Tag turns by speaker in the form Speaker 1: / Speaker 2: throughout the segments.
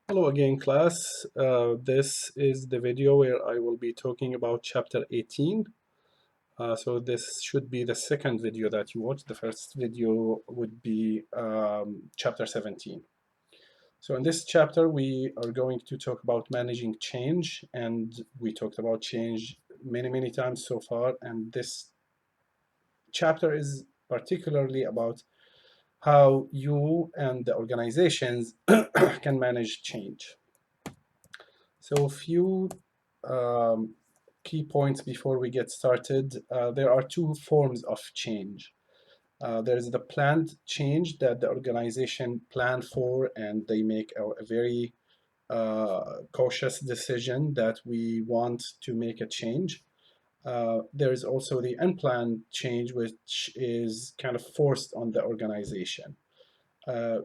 Speaker 1: Hello again, class. This is the video where I will be talking about chapter 18. So this should be the second video that you watch. The first video would be chapter 17. So in this chapter, we are going to talk about managing change, and we talked about change many times so far. And this chapter is particularly about how you and the organizations can manage change. So a few um, key points before we get started. There are two forms of change. There's the planned change that the organization plan for, and they make a very cautious decision that we want to make a change. There's also the unplanned change, which is kind of forced on the organization.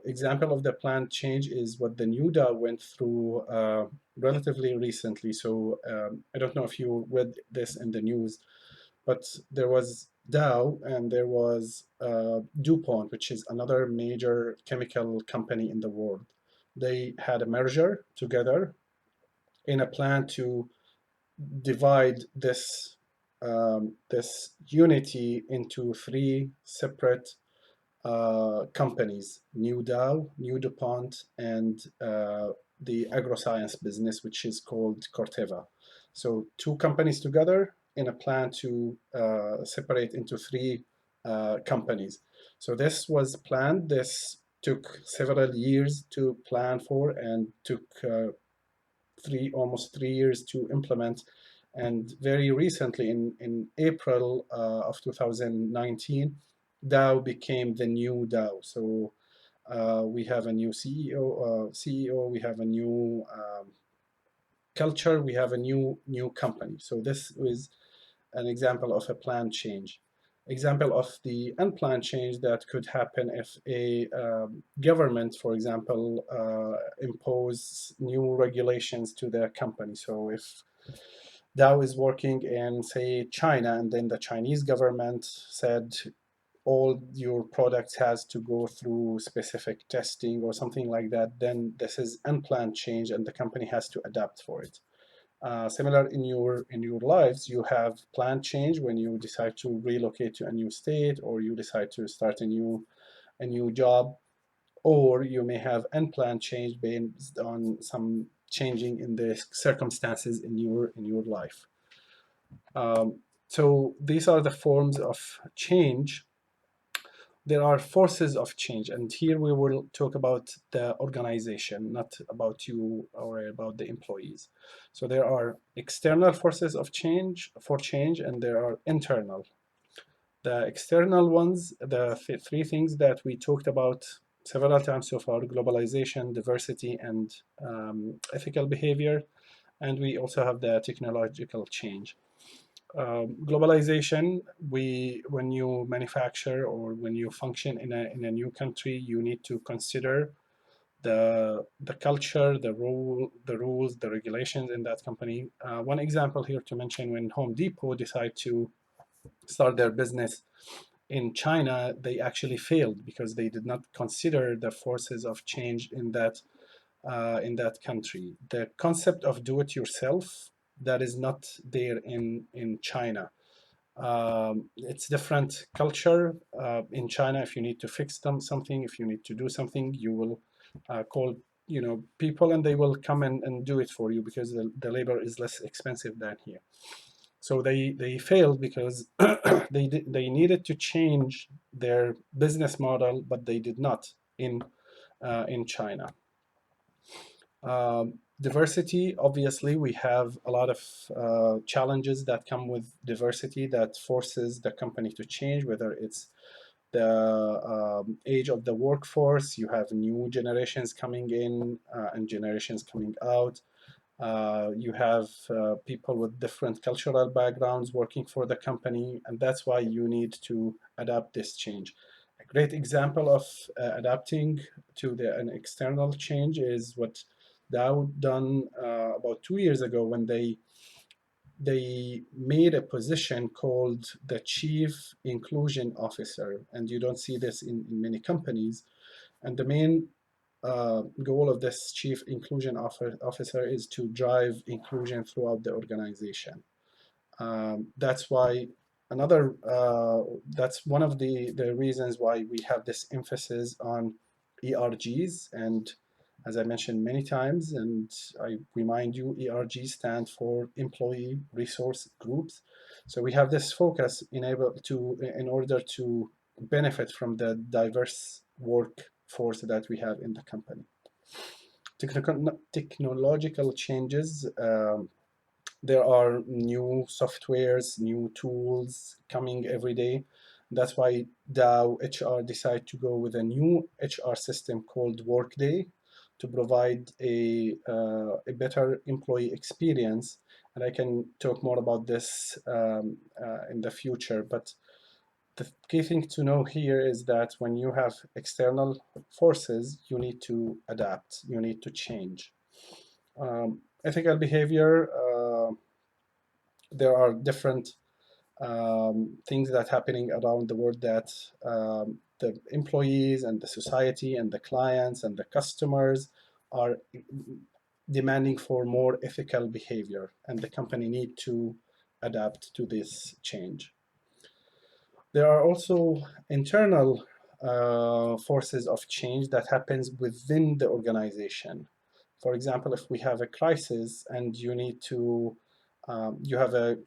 Speaker 1: Example of the planned change is what the new DAO went through relatively recently. So I don't know if you read this in the news, but there was Dow and there was DuPont, which is another major chemical company in the world. They had a merger together in a plan to divide this unity into three separate companies: New Dow, New DuPont, and the agroscience business, which is called Corteva. So two companies together in a plan to separate into three companies. So this was planned. This took several years to plan for and took almost 3 years to implement. And very recently, in April of 2019, Dow became the new Dow. So we have a new CEO, we have a new culture, we have a new company. So this is an example of a planned change. Example of the unplanned change that could happen if a government, for example, impose new regulations to their company. So if Dow is working in, say, China, and then the Chinese government said all your products has to go through specific testing or something like that, then this is unplanned change and the company has to adapt for it. Similar in your lives, you have planned change when you decide to relocate to a new state, or you decide to start a new job, or you may have unplanned change based on some changing in the circumstances in your life. So these are the forms of change. There are forces of change, and here we will talk about the organization, not about you or about the employees. So there are external forces of change for change, and there are internal. The external ones, the three things that we talked about several times so far: globalization, diversity, and ethical behavior. And we also have the technological change. Globalization, when you manufacture or when you function in a new country, you need to consider the culture, the rules, the regulations in that company. One example here to mention: when Home Depot decided to start their business in China, they actually failed because they did not consider the forces of change in that country. The concept of do-it-yourself, that is not there in China. It's different culture. In China, if you need to fix something, if you need to do something, you will call people, and they will come and do it for you because the labor is less expensive than here. So they failed because they needed to change their business model, but they did not in China. Diversity, obviously, we have a lot of challenges that come with diversity that forces the company to change, whether it's the age of the workforce. You have new generations coming in and generations coming out. You have people with different cultural backgrounds working for the company, and that's why you need to adapt this change. A great example of adapting to an external change is what Dow done about 2 years ago when they made a position called the Chief Inclusion Officer, and you don't see this in many companies. And the main goal of this chief inclusion officer is to drive inclusion throughout the organization. That's why that's one of the reasons why we have this emphasis on ERGs. And as I mentioned many times, and I remind you, ERG stand for Employee Resource Groups. So we have this focus in order to benefit from the diverse workforce that we have in the company. Technological changes. There are new softwares, new tools coming every day. That's why Dow HR decided to go with a new HR system called Workday to provide a better employee experience. And I can talk more about this in the future. But the key thing to know here is that when you have external forces, you need to adapt, you need to change. Ethical behavior, there are different things that are happening around the world that the employees and the society and the clients and the customers are demanding for more ethical behavior, and the company need to adapt to this change. There are also internal forces of change that happens within the organization. For example, if we have a crisis and you need to, you have a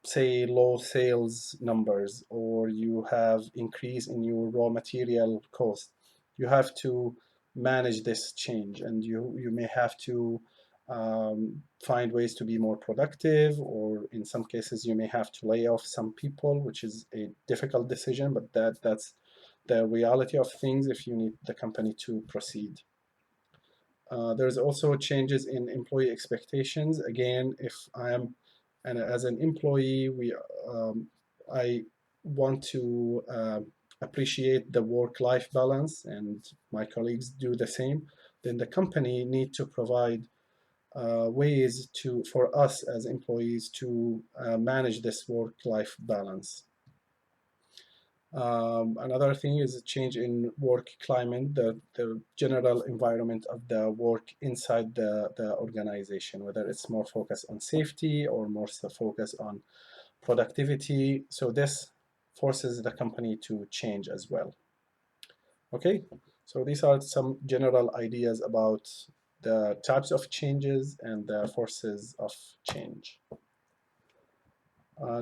Speaker 1: say low sales numbers, or you have increase in your raw material cost, you have to manage this change, and you may have to find ways to be more productive, or in some cases you may have to lay off some people, which is a difficult decision, but that's the reality of things if you need the company to proceed. There's also changes in employee expectations. Again, if I am, and as an employee, I want to appreciate the work-life balance, and my colleagues do the same. Then the company need to provide ways for us as employees to manage this work-life balance. Another thing is a change in work climate, the general environment of the work inside the organization, whether it's more focused on safety or more focused on productivity. So this forces the company to change as well. Okay, so these are some general ideas about the types of changes and the forces of change.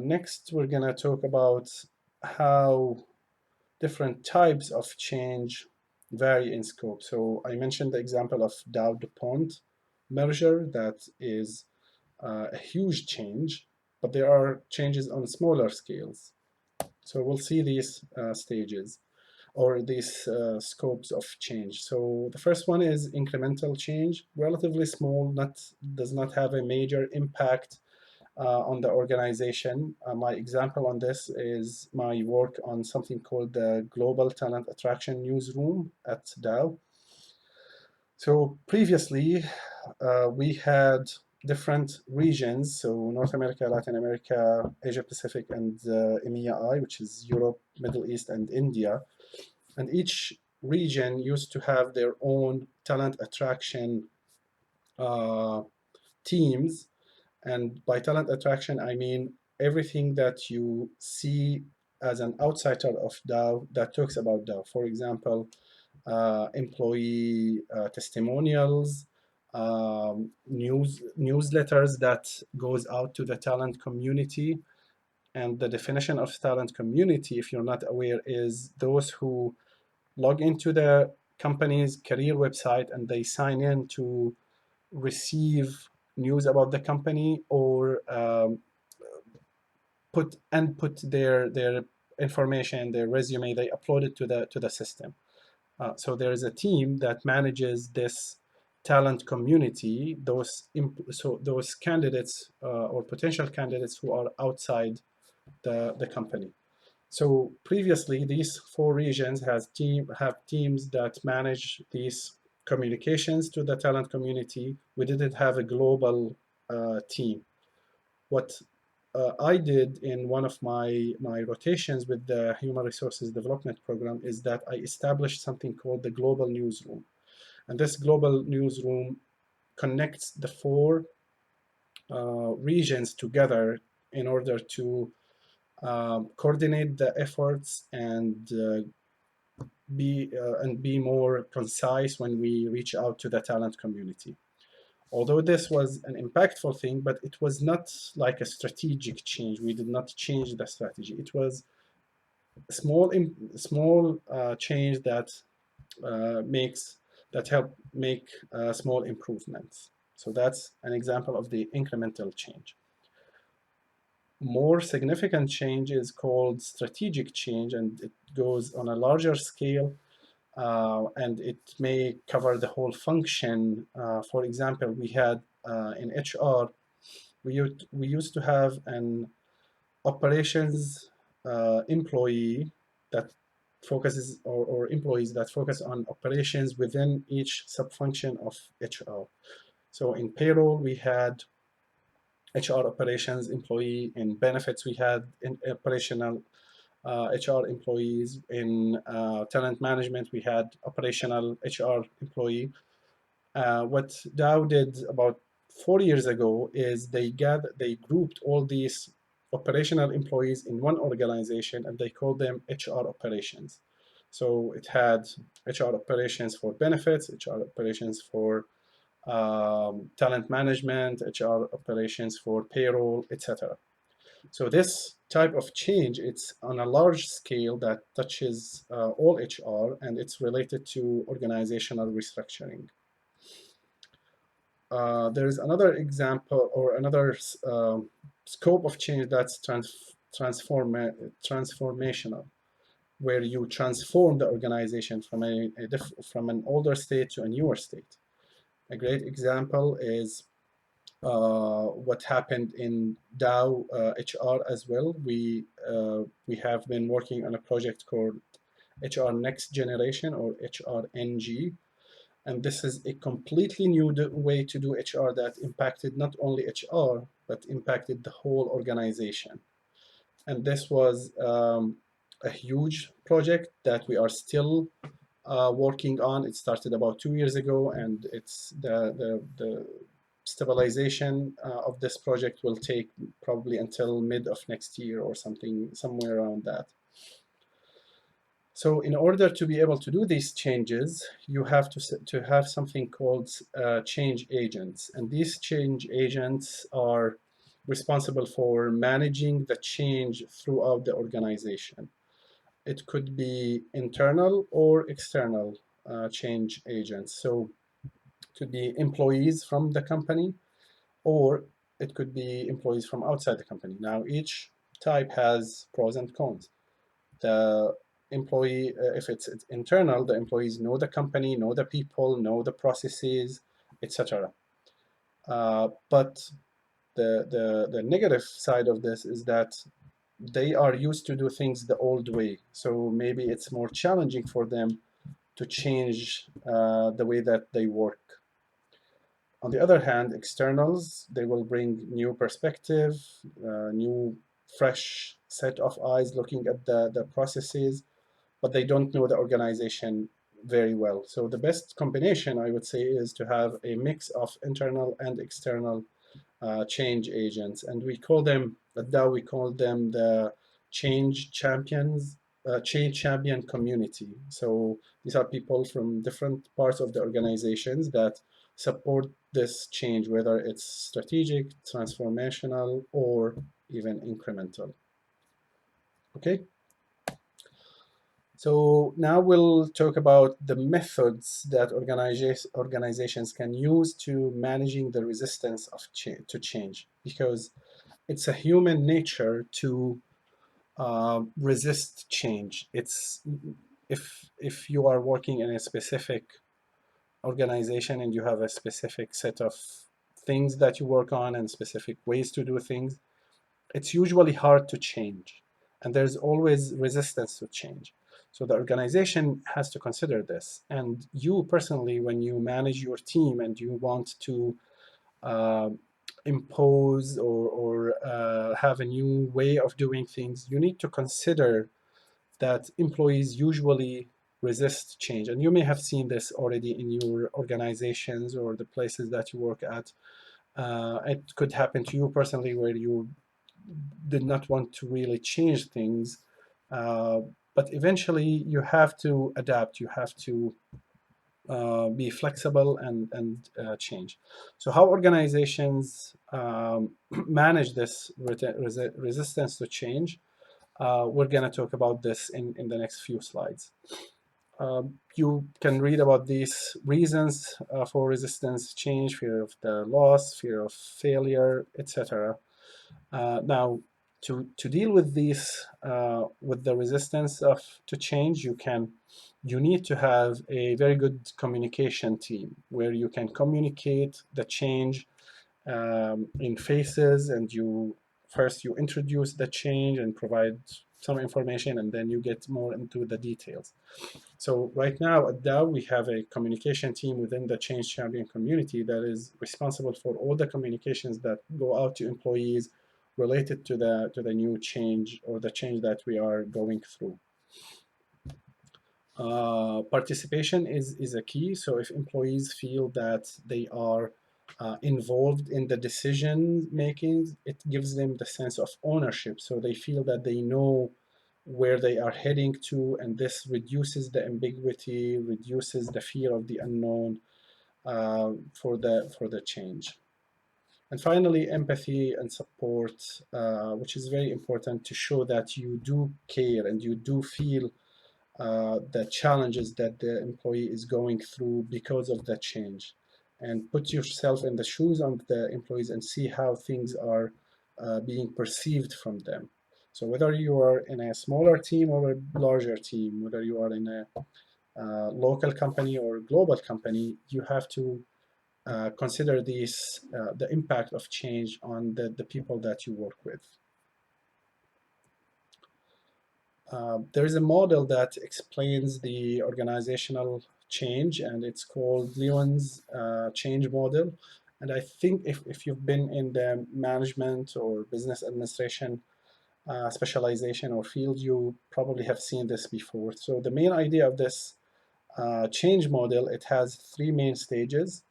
Speaker 1: Next, we're gonna talk about how different types of change vary in scope. So I mentioned the example of Dow-DuPont merger. That is a huge change, but there are changes on smaller scales. So we'll see these stages or these scopes of change. So the first one is incremental change, relatively small, does not have a major impact on the organization. My example on this is my work on something called the Global Talent Attraction Newsroom at Dow. So previously, we had different regions, so North America, Latin America, Asia Pacific, and EMEA, which is Europe, Middle East, and India. And each region used to have their own talent attraction teams. And by talent attraction, I mean everything that you see as an outsider of Dow that talks about Dow. For example, employee testimonials, newsletters that goes out to the talent community. And the definition of talent community, if you're not aware, is those who log into the company's career website and they sign in to receive news about the company, or put their information, their resume, they upload it to the system. So there is a team that manages this talent community, those candidates or potential candidates who are outside the company. So previously, these four regions have teams that manage these communications to the talent community. We didn't have a global team. What I did in one of my rotations with the Human Resources Development Program is that I established something called the Global Newsroom. And this global newsroom connects the four regions together in order to coordinate the efforts and be more concise when we reach out to the talent community. Although this was an impactful thing, but it was not like a strategic change. We did not change the strategy. It was a small change that help make small improvements. So that's an example of the incremental change. More significant change is called strategic change, and it goes on a larger scale, and it may cover the whole function. For example, we had in HR, we used to have an operations employee that focuses, or employees that focus on operations within each sub-function of HR. So in payroll, we had HR operations employee. In benefits, we had operational HR employees. In talent management, we had operational HR employee. What Dow did about 4 years ago is they grouped all these operational employees in one organization, and they called them HR operations. So it had HR operations for benefits, HR operations for talent management, HR operations for payroll, etc. So this type of change, it's on a large scale that touches all HR, and it's related to organizational restructuring. There is another example, or another scope of change that's transformational, where you transform the organization from from an older state to a newer state. A great example is what happened in Dow HR as well. We have been working on a project called HR Next Generation, or HRNG, and this is a completely new way to do HR that impacted not only HR, but impacted the whole organization. And this was a huge project that we are still working on. It started about 2 years ago, and it's the stabilization of this project will take probably until mid of next year or something, somewhere around that. So in order to be able to do these changes, you have to have something called change agents. And these change agents are responsible for managing the change throughout the organization. It could be internal or external change agents. So it could be employees from the company, or it could be employees from outside the company. Now, each type has pros and cons. The employee, if it's internal, the employees know the company, know the people, know the processes, etc. But the negative side of this is that they are used to do things the old way. So maybe it's more challenging for them to change the way that they work. On the other hand, externals, they will bring new perspective, new fresh set of eyes looking at the processes, but they don't know the organization very well. So the best combination, I would say, is to have a mix of internal and external change agents. And we call them, at Dow, we call them the change champions, change champion community. So these are people from different parts of the organizations that support this change, whether it's strategic, transformational, or even incremental. Okay. So now we'll talk about the methods that organizations can use to managing the resistance to change, because it's a human nature to resist change. It's if you are working in a specific organization and you have a specific set of things that you work on and specific ways to do things, it's usually hard to change, and there's always resistance to change. So the organization has to consider this. And you personally, when you manage your team and you want to uh, impose or have a new way of doing things, you need to consider that employees usually resist change. And you may have seen this already in your organizations or the places that you work at. It could happen to you personally where you did not want to really change things, but eventually you have to adapt. You have to be flexible and change. So how organizations manage this resistance to change, we're going to talk about this in the next few slides. You can read about these reasons for resistance change: fear of the loss, fear of failure, etc. Now, to deal with these, with the resistance to change, you need to have a very good communication team where you can communicate the change in phases, and first you introduce the change and provide some information, and then you get more into the details. So right now at Dow, we have a communication team within the Change Champion community that is responsible for all the communications that go out to employees related to the new change or the change that we are going through. Participation is a key. So if employees feel that they are involved in the decision making, it gives them the sense of ownership. So they feel that they know where they are heading to, and this reduces the ambiguity, reduces the fear of the unknown for the change. And finally, empathy and support, which is very important to show that you do care and you do feel the challenges that the employee is going through because of that change, and put yourself in the shoes of the employees and see how things are being perceived from them. So whether you are in a smaller team or a larger team, whether you are in a local company or global company, you have to consider the impact of change on the people that you work with. There is a model that explains the organizational change, and it's called Leon's change model. And I think if you've been in the management or business administration specialization or field, you probably have seen this before. So the main idea of this change model, it has three main stages: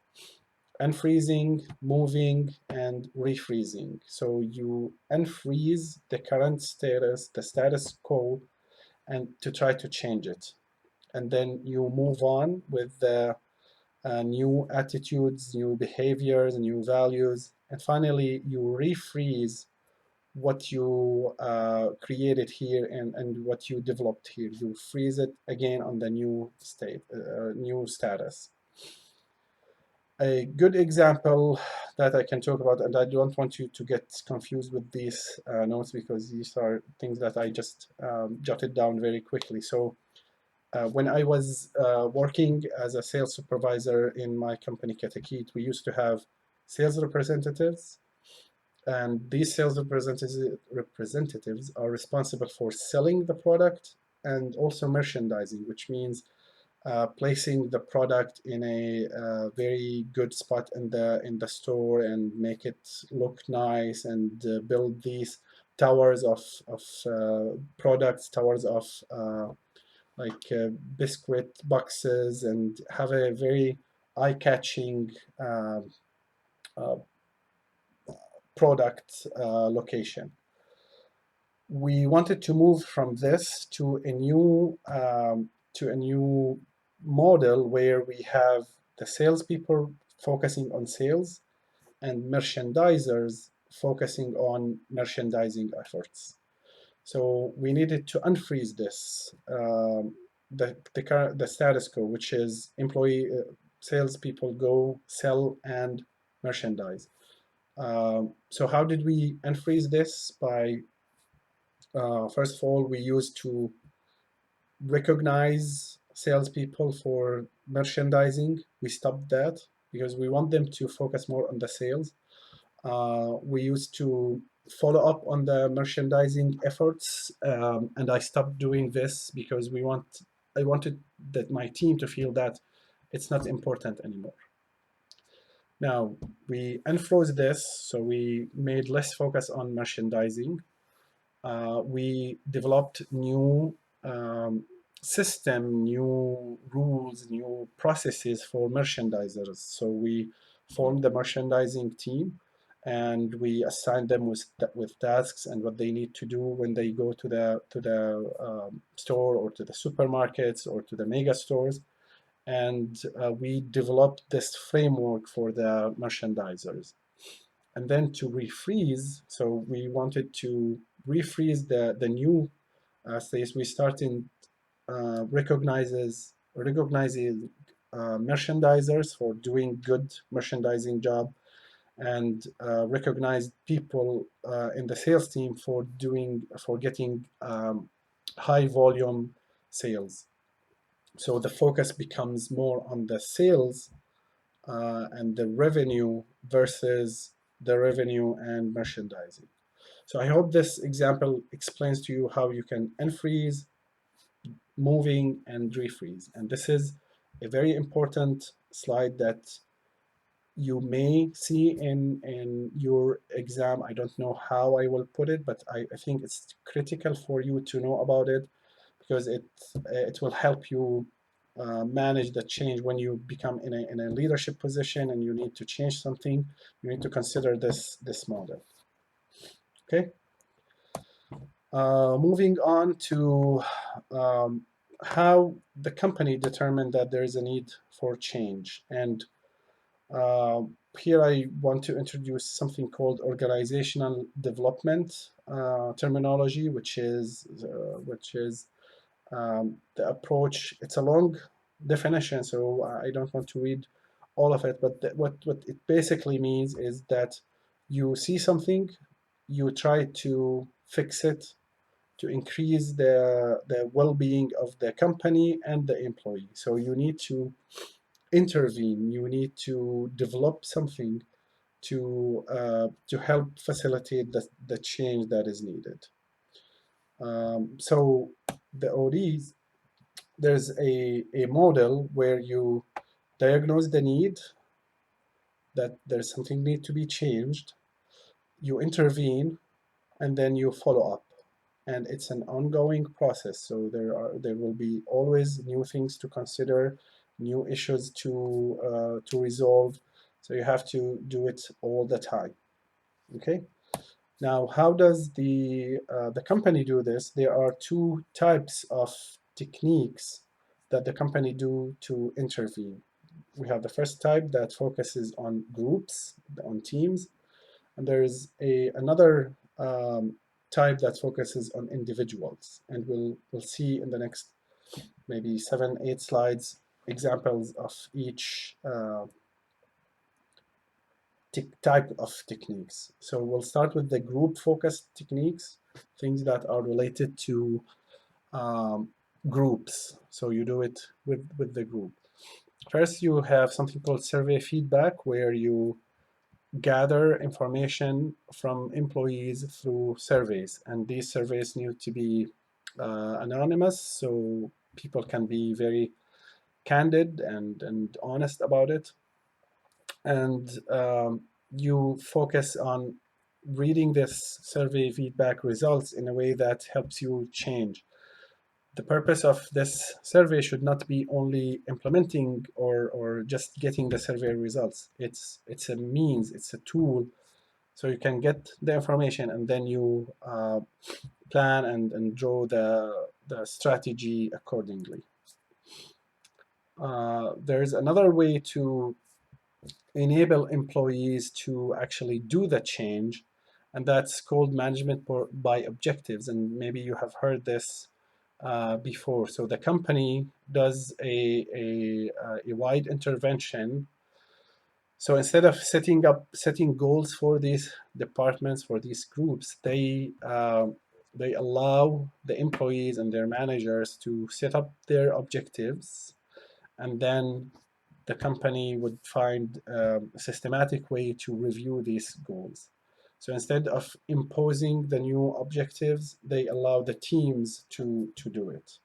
Speaker 1: unfreezing, moving, and refreezing. So you unfreeze the current status, the status quo, and to try to change it. And then you move on with the new attitudes, new behaviors, new values. And finally, you refreeze what you created here and what you developed here. You freeze it again on the new state, new status. A good example that I can talk about, and I don't want you to get confused with these notes because these are things that I just jotted down very quickly. So when I was working as a sales supervisor in my company, Katakit, we used to have sales representatives, and these sales representatives are responsible for selling the product and also merchandising, which means placing the product in a very good spot in the store and make it look nice, and build these towers of products, towers of like biscuit boxes, and have a very eye-catching uh, product location. We wanted to move from this to a new model where we have the salespeople focusing on sales and merchandisers focusing on merchandising efforts. So we needed to unfreeze this, the status quo, which is employee salespeople go sell and merchandise. So how did we unfreeze this? By first of all, we used to recognize salespeople for merchandising. We stopped that because we want them to focus more on the sales. We used to follow up on the merchandising efforts, and I stopped doing this because I wanted that my team to feel that it's not important anymore. Now we unfroze this, so we made less focus on merchandising. We developed new system, new rules, new processes for merchandisers. So we formed the merchandising team, and we assigned them with tasks and what they need to do when they go to the store or to the supermarkets or to the mega stores. And we developed this framework for the merchandisers. And then to refreeze, so we wanted to refreeze the new states. We started recognizing merchandisers for doing good merchandising job, and recognized people in the sales team for getting high volume sales. So the focus becomes more on the sales and the revenue versus the revenue and merchandising. So I hope this example explains to you how you can unfreeze, moving, and refreeze. And this is a very important slide that you may see in your exam. I don't know how I will put it, but I think it's critical for you to know about it, because it will help you manage the change when you become in a leadership position and you need to change something. You need to consider this model. Okay. Moving on to how the company determined that there is a need for change. And here I want to introduce something called organizational development terminology, which is the approach. It's a long definition, so I don't want to read all of it, but what it basically means is that you see something, you try to fix it to increase the well-being of the company and the employee. So you need to intervene, you need to develop something to help facilitate the change that is needed. So the ODs, there's a model where you diagnose the need, that there's something need to be changed, you intervene, and then you follow up. And it's an ongoing process. So there will be always new things to consider, new issues to resolve. So you have to do it all the time. Okay. Now, how does the company do this? There are two types of techniques that the company do to intervene. We have the first type that focuses on groups, on teams, and there is another type that focuses on individuals. And we'll see in the next maybe 7, 8 slides examples of each type of techniques. So we'll start with the group focused techniques, things that are related to um, groups. So you do it with the group. First, you have something called survey feedback, where you gather information from employees through surveys. And these surveys need to be anonymous, so people can be very candid and honest about it. And you focus on reading this survey feedback results in a way that helps you change. The purpose of this survey should not be only implementing or just getting the survey results. It's a means, it's a tool, so you can get the information and then you plan and draw the strategy accordingly. There's another way to enable employees to actually do the change, and that's called management by objectives. And maybe you have heard this before. So the company does a wide intervention. So instead of setting goals for these departments, for these groups, they allow the employees and their managers to set up their objectives, and then the company would find a systematic way to review these goals. So instead of imposing the new objectives, they allow the teams to do it.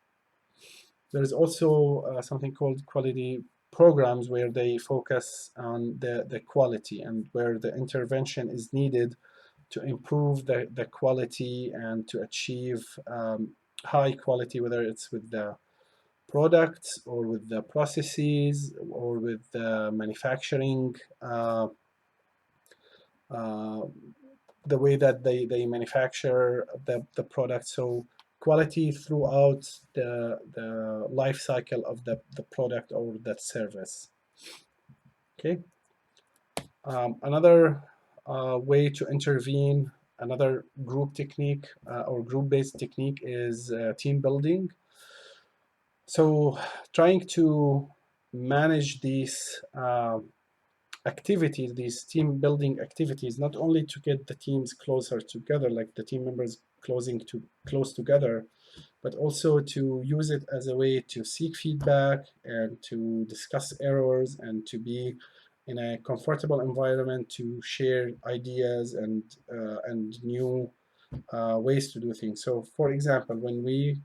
Speaker 1: There's also something called quality programs, where they focus on the quality and where the intervention is needed to improve the quality and to achieve high quality, whether it's with the products or with the processes or with the manufacturing, uh, the way that they manufacture the product. So quality throughout the life cycle of the product or that service. Okay. Another way to intervene, another group technique or group-based technique is team building. So trying to manage these activities, these team building activities, not only to get the teams closer together, like the team members close together, but also to use it as a way to seek feedback and to discuss errors and to be in a comfortable environment to share ideas and new ways to do things. So, for example, when we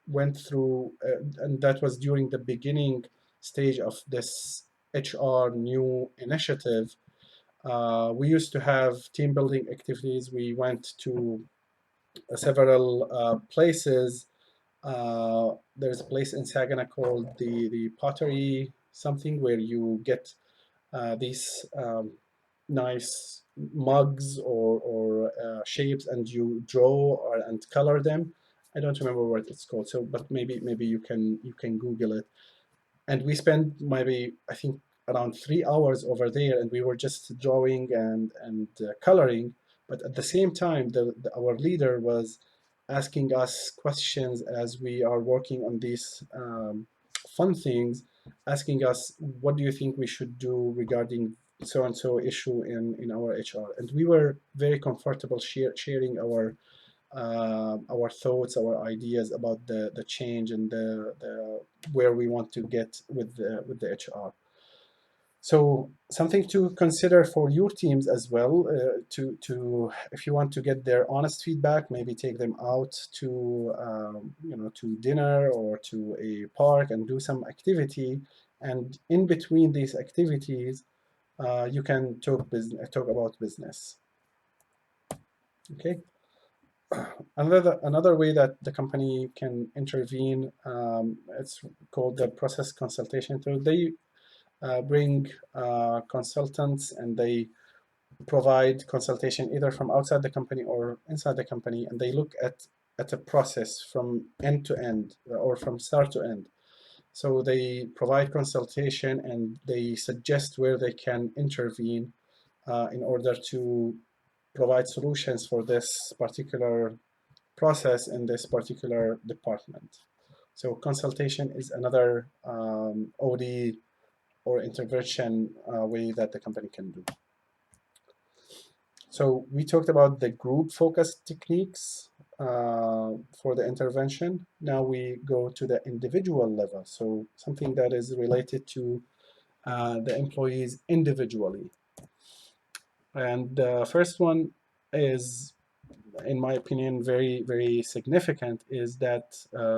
Speaker 1: went through, and that was during the beginning stage of this HR new initiative, we used to have team building activities. We went to several places. There's a place in Saginaw called the Pottery something where you get these nice mugs or shapes and you draw and color them. I don't remember what it's called. So, but maybe you can Google it. And we spent maybe I think around 3 hours over there, and we were just drawing and coloring. But at the same time, our leader was asking us questions as we are working on these fun things, asking us what do you think we should do regarding so and so issue in our HR, and we were very comfortable sharing our thoughts, our ideas about the change and the where we want to get with the HR. So something to consider for your teams as well, to if you want to get their honest feedback, maybe take them out to to dinner or to a park and do some activity. And in between these activities, you can talk about business. Okay. Another way that the company can intervene, it's called the process consultation. So they bring consultants and they provide consultation either from outside the company or inside the company, and they look at a process from end to end or from start to end. So they provide consultation and they suggest where they can intervene in order to provide solutions for this particular process in this particular department. So consultation is another OD or intervention way that the company can do. So we talked about the group focused techniques for the intervention. Now we go to the individual level. So something that is related to the employees individually. And the first one is, in my opinion, very significant, is that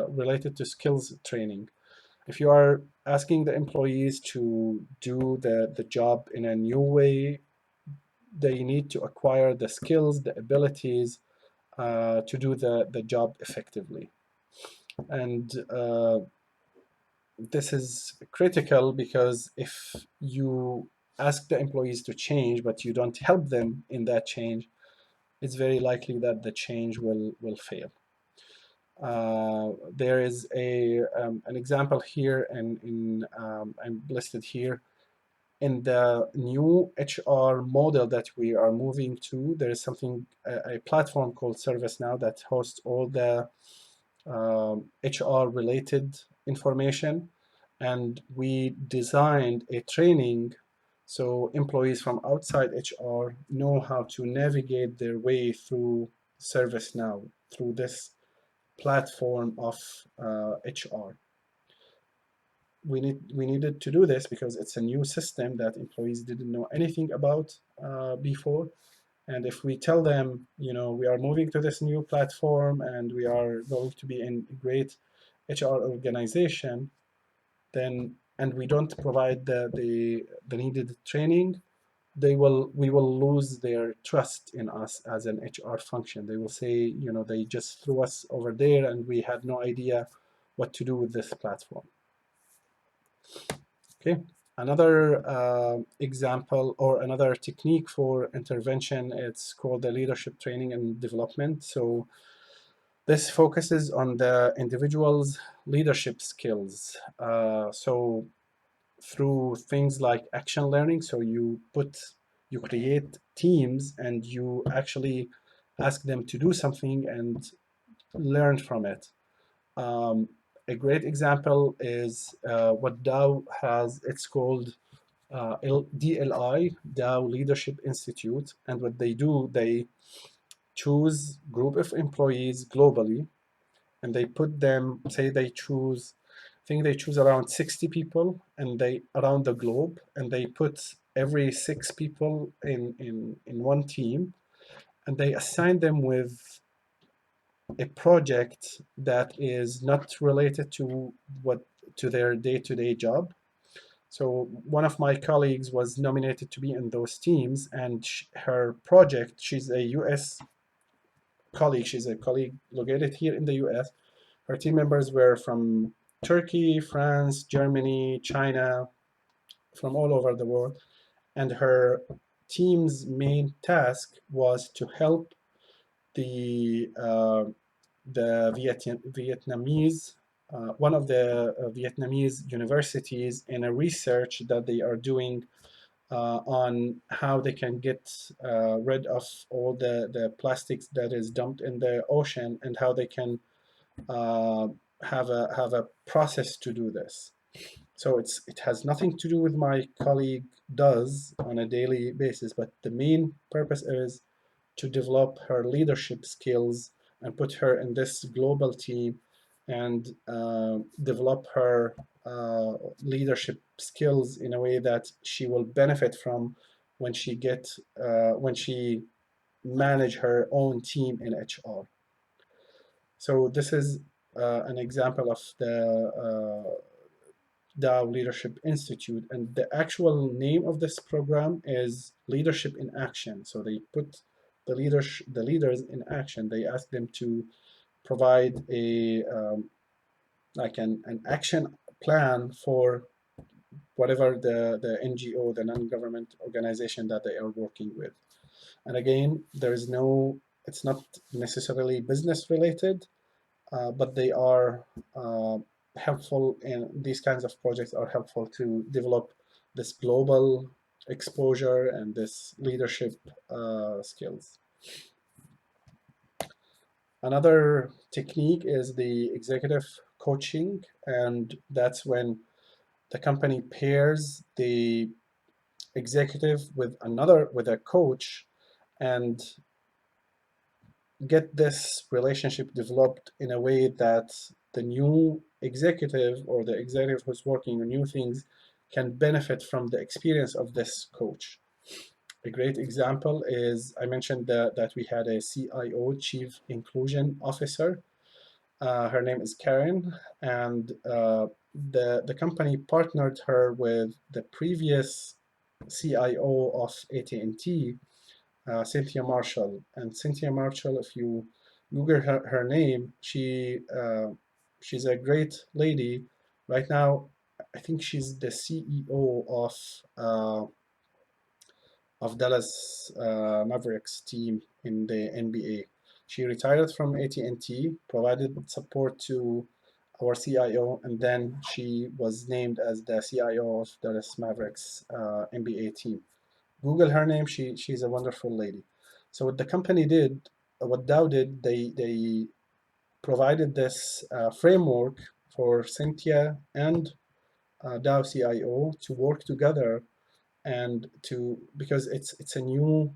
Speaker 1: related to skills training. If you are asking the employees to do the job in a new way, they need to acquire the skills, the abilities to do the job effectively. And this is critical because if you ask the employees to change, but you don't help them in that change, it's very likely that the change will fail. There is an example here, and I'm listed here. In the new HR model that we are moving to, there is something, a platform called ServiceNow that hosts all the HR related information. And we designed a training so employees from outside HR know how to navigate their way through ServiceNow, through this platform of HR. We needed to do this because it's a new system that employees didn't know anything about before. And if we tell them, we are moving to this new platform and we are going to be in a great HR organization, then and we don't provide the needed training, we will lose their trust in us as an HR function. They will say, they just threw us over there and we had no idea what to do with this platform. Okay, another example or another technique for intervention, it's called the leadership training and development. So this focuses on the individual's leadership skills. So through things like action learning, so you create teams and you actually ask them to do something and learn from it. Um, a great example is what Dow has. It's called DLI, Dow Leadership Institute. And what they do, they choose group of employees globally, and they put them, say they choose, I think they choose around 60 people, and they around the globe, and they put every 6 people in one team, and they assign them with a project that is not related to what to their day-to-day job. So one of my colleagues was nominated to be in those teams, and her project, she's a US colleague, she's a colleague located here in the US. Her team members were from Turkey, France, Germany, China, from all over the world. And her team's main task was to help the Vietnamese, one of the Vietnamese universities in a research that they are doing on how they can get rid of all the plastics that is dumped in the ocean, and how they can uh, have a process to do this. So it has nothing to do with my colleague does on a daily basis, but the main purpose is to develop her leadership skills and put her in this global team, and develop her leadership skills in a way that she will benefit from when she manage her own team in HR. So this is an example of the Dow Leadership Institute, and the actual name of this program is Leadership in Action. So they put the leaders in action. They ask them to provide a like an action plan for whatever the NGO, the non-government organization that they are working with. And again, it's not necessarily business related, but they are helpful, and these kinds of projects are helpful to develop this global exposure and this leadership skills. Another technique is the executive coaching, and that's when the company pairs the executive with a coach, and get this relationship developed in a way that the new executive or the executive who's working on new things can benefit from the experience of this coach. A great example is I mentioned that we had a CIO, Chief Inclusion Officer. Her name is Karen, and the company partnered her with the previous CIO of AT&T, Cynthia Marshall. And Cynthia Marshall, if you Google her name, she's a great lady. Right now, I think she's the CEO of Dallas Mavericks team in the NBA. She retired from AT&T, provided support to our CIO, and then she was named as the CIO of Dallas Mavericks NBA team. Google her name. She's a wonderful lady. So what the company did, what Dow did, they provided this framework for Cynthia and Dow CIO to work together, and to because it's a new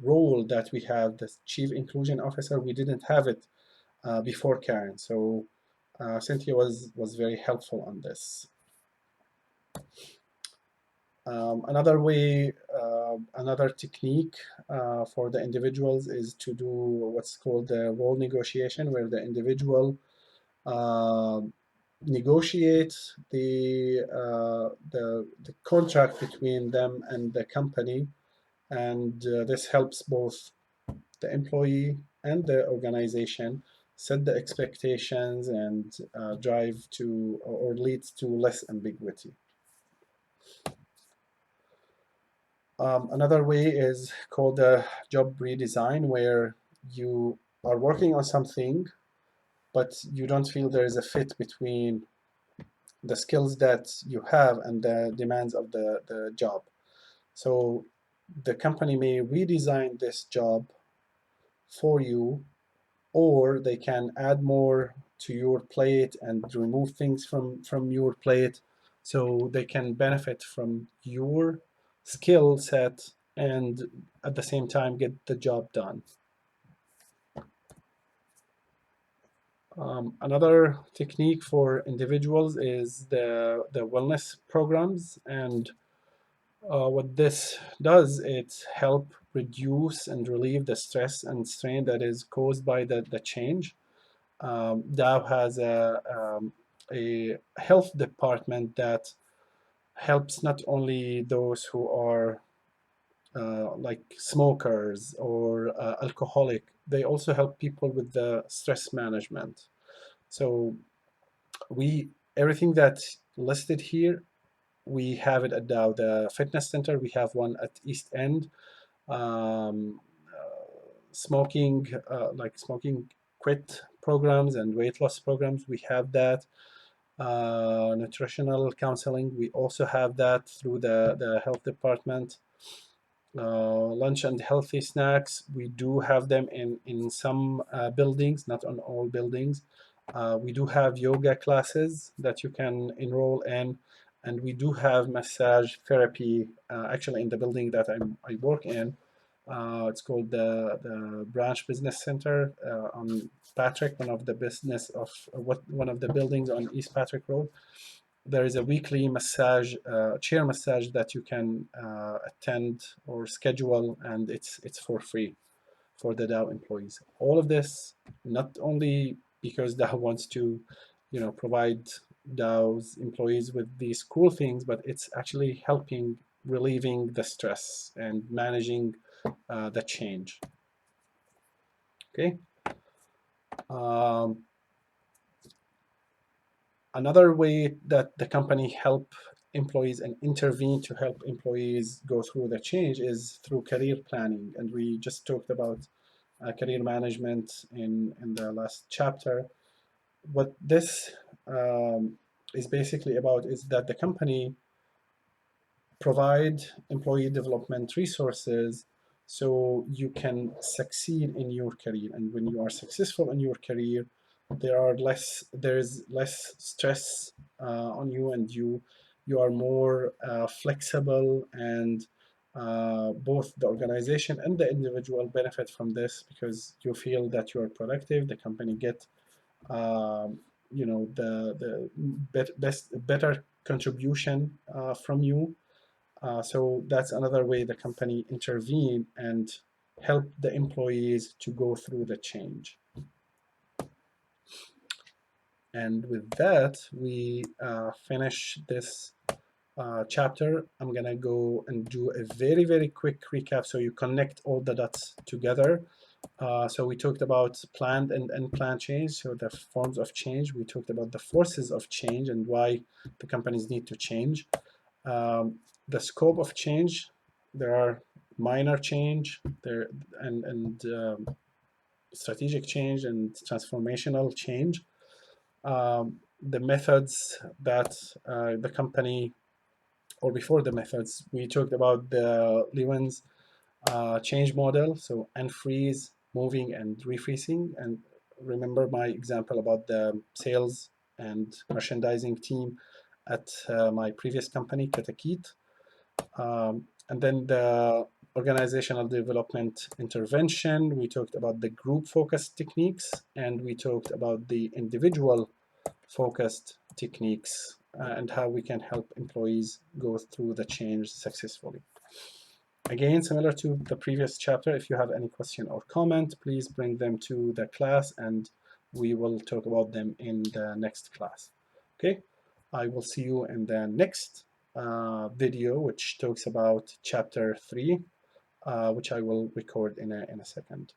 Speaker 1: role that we have, the Chief Inclusion Officer. We didn't have it before Karen, so Cynthia was very helpful on this. Another technique for the individuals is to do what's called the role negotiation, where the individual uh, negotiates the contract between them and the company, and this helps both the employee and the organization set the expectations, and drive to or leads to less ambiguity. Another way is called a job redesign, where you are working on something, but you don't feel there is a fit between the skills that you have and the demands of the job. So the company may redesign this job for you, or they can add more to your plate and remove things from your plate, so they can benefit from your skill set and at the same time get the job done. Another technique for individuals is the wellness programs, and what this does, it help reduce and relieve the stress and strain that is caused by the change. Dow has a health department that helps not only those who are like smokers or alcoholic, they also help people with the stress management. So we everything that's listed here, we have it at Dow. The fitness center, we have one at East End. Um, Smoking, like smoking quit programs and weight loss programs, we have that. Nutritional counseling, we also have that through the health department. Lunch and healthy snacks, we do have them in some buildings, not on all buildings. We do have yoga classes that you can enroll in, and we do have massage therapy actually in the building that I work in. It's called the Branch Business Center on Patrick, one of the business of one of the buildings on East Patrick Road. There is a weekly massage, chair massage that you can attend or schedule, and it's for free for the Dow employees. All of this, not only because Dow wants to, provide Dow's employees with these cool things, but it's actually helping relieving the stress and managing the change. Okay. Um, Another way that the company help employees and intervene to help employees go through the change is through career planning. And we just talked about career management in the last chapter. What this is basically about is that the company provide employee development resources so you can succeed in your career. And when you are successful in your career, there is less stress on you, and you are more flexible, and both the organization and the individual benefit from this, because you feel that you are productive. The company get the better contribution from you. So that's another way the company intervene and help the employees to go through the change. And with that, we finish this chapter. I'm gonna go and do a very, very quick recap so you connect all the dots together. So we talked about planned and unplanned change, so the forms of change. We talked about the forces of change and why the companies need to change. The scope of change, there are minor change there and strategic change and transformational change. The methods that the company, or before the methods, we talked about the Lewin's change model, so unfreeze, moving, and refreezing. And remember my example about the sales and merchandising team at my previous company, Katakit. And then the organizational development intervention, we talked about the group focused techniques, and we talked about the individual focused techniques and how we can help employees go through the change successfully. Again, similar to the previous chapter, if you have any question or comment, please bring them to the class and we will talk about them in the next class. Okay, I will see you in the next video, which talks about chapter 3, which I will record in a second.